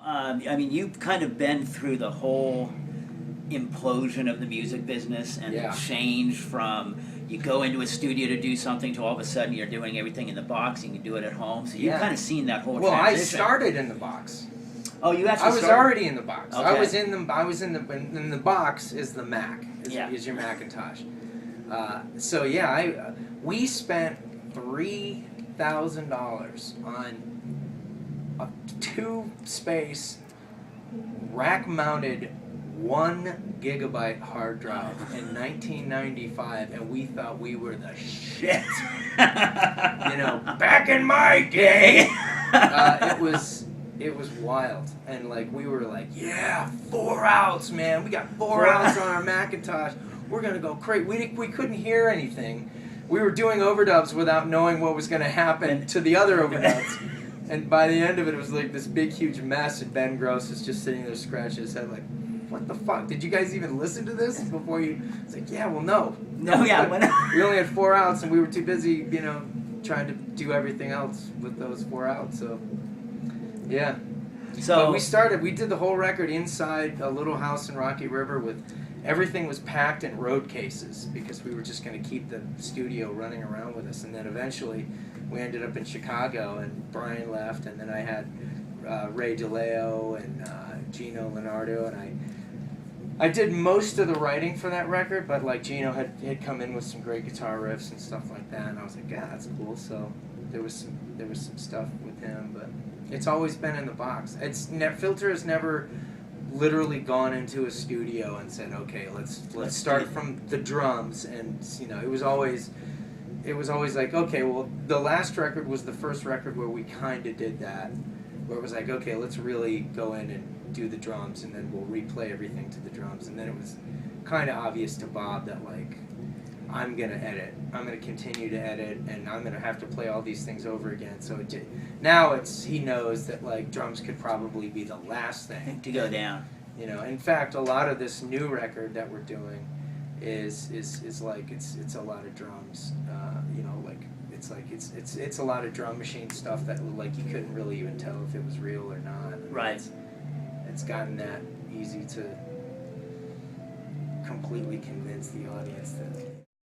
I mean, you've kind of been through the whole implosion of the music business and the Yeah. change from you go into a studio to do something to all of a sudden you're doing everything in the box and you can do it at home. So you've Yeah. kind of seen that whole Well, I transition. started in the box. Oh, you actually I was started? already in the box. I Okay. was in the box is the Mac. Yeah. Is your Macintosh. So yeah, we spent $3,000 on a 2-space rack-mounted 1 gigabyte hard drive in 1995, and we thought we were the shit. Back in my day, it was wild, and like we were like, yeah, 4 outs, man. We got 4 outs on our Macintosh. We're gonna go crazy. We couldn't hear anything. We were doing overdubs without knowing what was gonna happen to the other overdubs. And by the end of it, it was like this big, huge mess, and Ben Gross is just sitting there scratching his head like, what the fuck? Did you guys even listen to this before you... It's like, yeah, well, no. No, yeah. We only had 4 outs, and we were too busy, trying to do everything else with those 4 outs, so... Yeah. So But we did the whole record inside a little house in Rocky River with... Everything was packed in road cases because we were just going to keep the studio running around with us, and then eventually... We ended up in Chicago, and Brian left, and then I had Ray DeLeo and Gino Leonardo, and I did most of the writing for that record, but like Gino had come in with some great guitar riffs and stuff like that, and I was like, yeah, that's cool. So there was some stuff with him, but it's always been in the box. Filter has never literally gone into a studio and said, okay, let's start from the drums, and it was always like, okay, well, the last record was the first record where we kind of did that, where it was like, okay, let's really go in and do the drums, and then we'll replay everything to the drums. And then it was kind of obvious to Bob that, like, I'm going to edit. I'm going to continue to edit, and I'm going to have to play all these things over again. So he knows that, like, drums could probably be the last thing to go down. In fact, a lot of this new record that we're doing is like it's a lot of drums, it's a lot of drum machine stuff that like you couldn't really even tell if it was real or not. Right. It's gotten that easy to completely convince the audience that